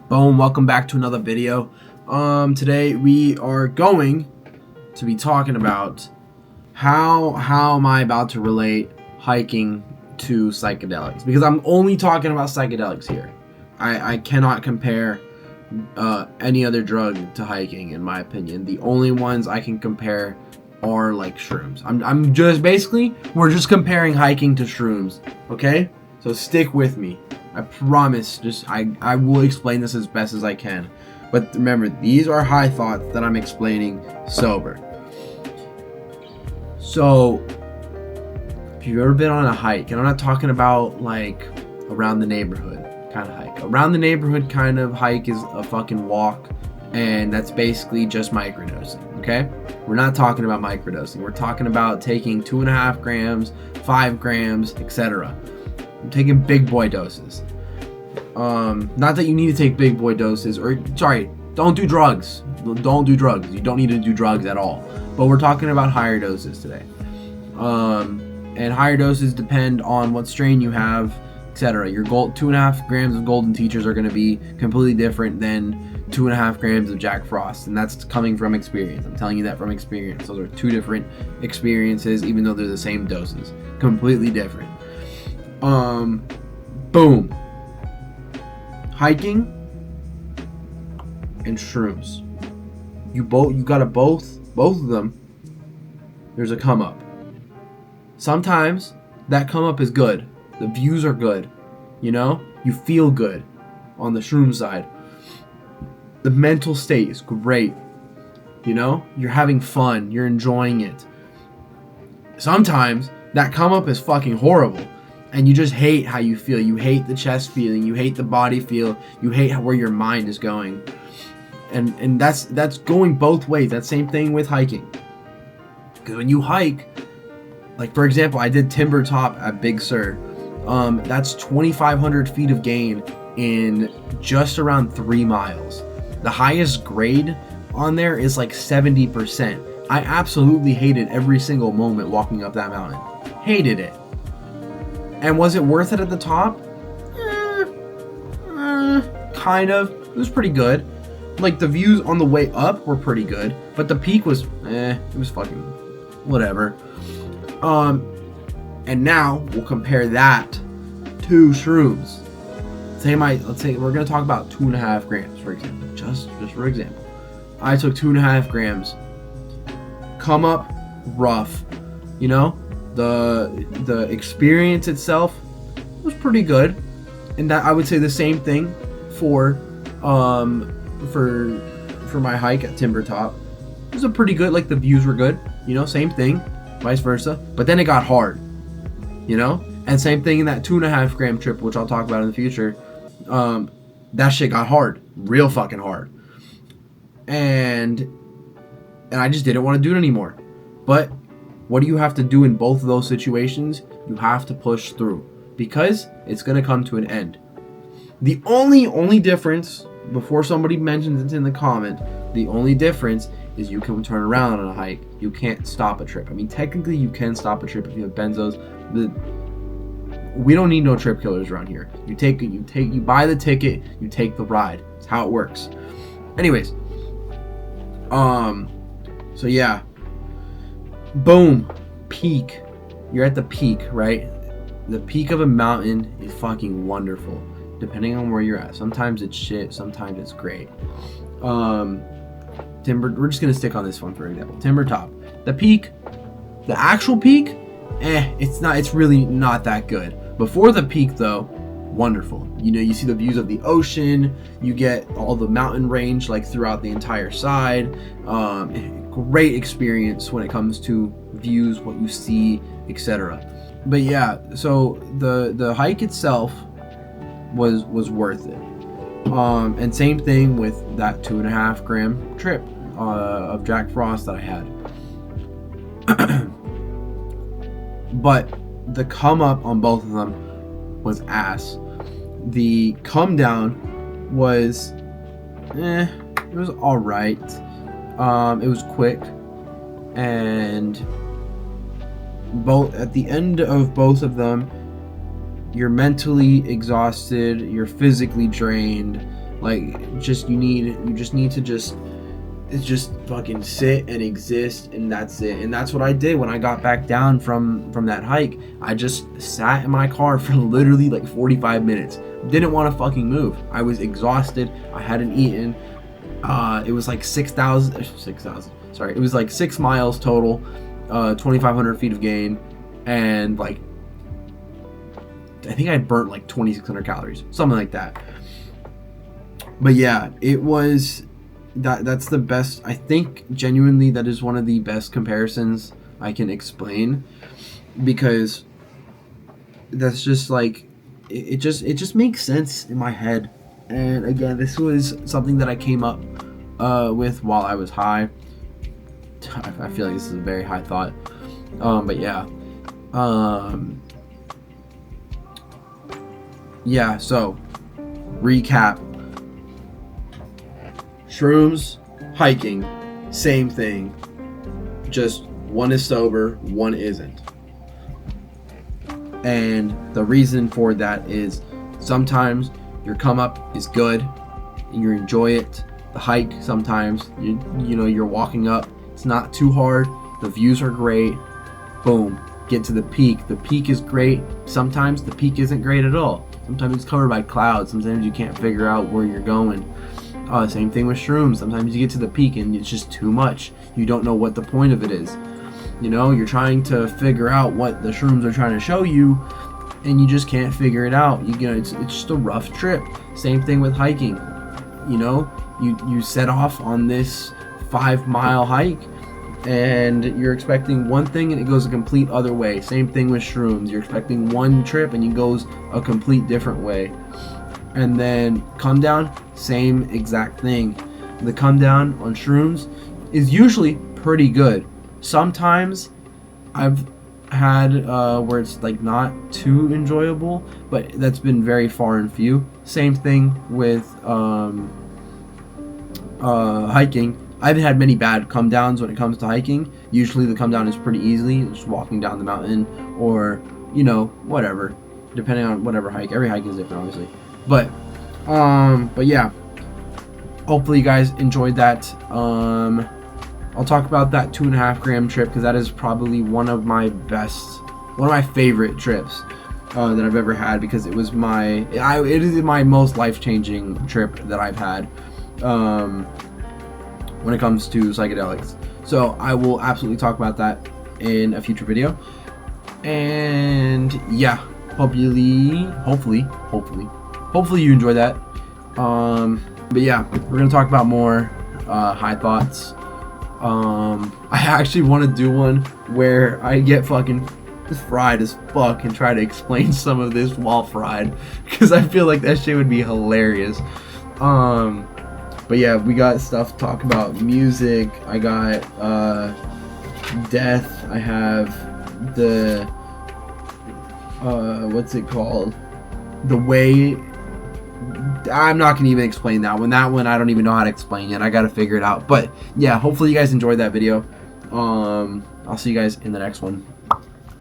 Boom, welcome back to another video. Today we are going to be talking about how am I about to relate hiking to psychedelics, because I'm only talking about psychedelics here. I cannot compare any other drug to hiking, in my opinion. The only ones I can compare are like shrooms. I'm just basically, we're just comparing hiking to shrooms, okay? So stick with me. I promise, I will explain this as best as I can. But remember, these are high thoughts that I'm explaining sober. So, if you've ever been on a hike, and I'm not talking about like around the neighborhood kind of hike. Around the neighborhood kind of hike is a fucking walk, and that's basically just microdosing, okay? We're not talking about microdosing. We're talking about taking 2.5 grams, 5 grams, etc. I'm taking big boy doses. Not that you need to take big boy doses, or sorry, don't do drugs. Don't do drugs. You don't need to do drugs at all. But we're talking about higher doses today. And higher doses depend on what strain you have, etc. Your 2.5 grams of golden teachers are going to be completely different than 2.5 grams of Jack Frost, and that's coming from experience. I'm telling you that from experience. Those are two different experiences, even though they're the same doses. Completely different. Boom. Hiking and shrooms. You gotta both of them. There's a come up. Sometimes that come up is good. The views are good. You know? You feel good on the shroom side. The mental state is great. You know? You're having fun. You're enjoying it. Sometimes that come up is fucking horrible. And you just hate how you feel. You hate the chest feeling. You hate the body feel. You hate where your mind is going. And that's going both ways. That same thing with hiking. Because when you hike, like for example, I did Timber Top at Big Sur. That's 2,500 feet of gain in just around 3 miles. The highest grade on there is like 70%. I absolutely hated every single moment walking up that mountain. Hated it. And was it worth it at the top? Kind of. It was pretty good. Like, the views on the way up were pretty good, but the peak was, it was fucking whatever. And now we'll compare that to shrooms. Let's say we're gonna talk about 2.5 grams, for example. Just for example, I took 2.5 grams. Come up rough, you know. The experience itself was pretty good, and that I would say the same thing for my hike at Timber Top. It was a pretty good, like the views were good, you know, same thing, vice versa. But then it got hard, you know, and same thing in that 2.5 gram trip, which I'll talk about in the future. That shit got hard, real fucking hard, and I just didn't want to do it anymore. But what do you have to do in both of those situations? You have to push through, because it's going to come to an end. The only difference, before somebody mentions it in the comment, the only difference is you can turn around on a hike. You can't stop a trip. I mean, technically you can stop a trip if you have benzos. We don't need no trip killers around here. You buy the ticket, you take the ride. That's how it works. Anyways, so yeah. Boom. Peak. You're at the peak, right? The peak of a mountain is fucking wonderful, depending on where you're at. Sometimes it's shit, sometimes it's great. We're just gonna stick on this one for example. Timber Top. The peak, the actual peak, it's really not that good. Before the peak though, wonderful. You know, you see the views of the ocean, you get all the mountain range like throughout the entire side. Great experience when it comes to views, what you see, etc. But yeah, so the hike itself was worth it. And same thing with that 2.5 gram trip of Jack Frost that I had. But the come up on both of them was ass. The come down was it was alright. It was quick, and at the end of both of them, you're mentally exhausted, you're physically drained, Like, just you just need to just fucking sit and exist, and that's it. And that's what I did when I got back down from that hike. I just sat in my car for literally like 45 minutes. Didn't want to fucking move. I was exhausted. I hadn't eaten. It was like 6,000. Sorry, it was like 6 miles total, 2,500 feet of gain, and like I think I burnt like 2,600 calories, something like that. But yeah, it was that's the best. I think genuinely that is one of the best comparisons I can explain, because that's just like it just makes sense in my head. And again, this was something that I came up with while I was high. I feel like this is a very high thought, but yeah. Yeah, so recap. Shrooms, hiking, same thing. Just one is sober, one isn't. And the reason for that is sometimes your come up is good and you enjoy it. The hike, sometimes you know you're walking up, it's not too hard, the views are great. Boom, get to the peak. The peak is great. Sometimes the peak isn't great at all. Sometimes it's covered by clouds. Sometimes you can't figure out where you're going. Same thing with shrooms. Sometimes you get to the peak and it's just too much. You don't know what the point of it is. You know, you're trying to figure out what the shrooms are trying to show you, and you just can't figure it out. You know, it's just a rough trip. Same thing with hiking. You know, you set off on this 5-mile hike, and you're expecting one thing and it goes a complete other way. Same thing with shrooms. You're expecting one trip and it goes a complete different way. And then come down, same exact thing. The come down on shrooms is usually pretty good. Sometimes I've had where it's like not too enjoyable, but that's been very far and few. Same thing with hiking. I haven't had many bad come downs when it comes to hiking. Usually the come down is pretty easy, just walking down the mountain, or you know, whatever, depending on whatever hike. Every hike is different, obviously. But yeah, hopefully you guys enjoyed that. I'll talk about that 2.5 gram trip, because that is probably one of my favorite trips that I've ever had, because it was it is my most life-changing trip that I've had when it comes to psychedelics. So I will absolutely talk about that in a future video. And yeah, hopefully you enjoy that. But yeah, we're gonna talk about more high thoughts. I actually want to do one where I get fucking fried as fuck and try to explain some of this while fried, because I feel like that shit would be hilarious. But yeah, we got stuff to talk about. Music, I got death, I have the what's it called, the way. I'm not gonna even explain that one. That one I don't even know how to explain yet. I gotta figure it out. But yeah, hopefully you guys enjoyed that video. I'll see you guys in the next one.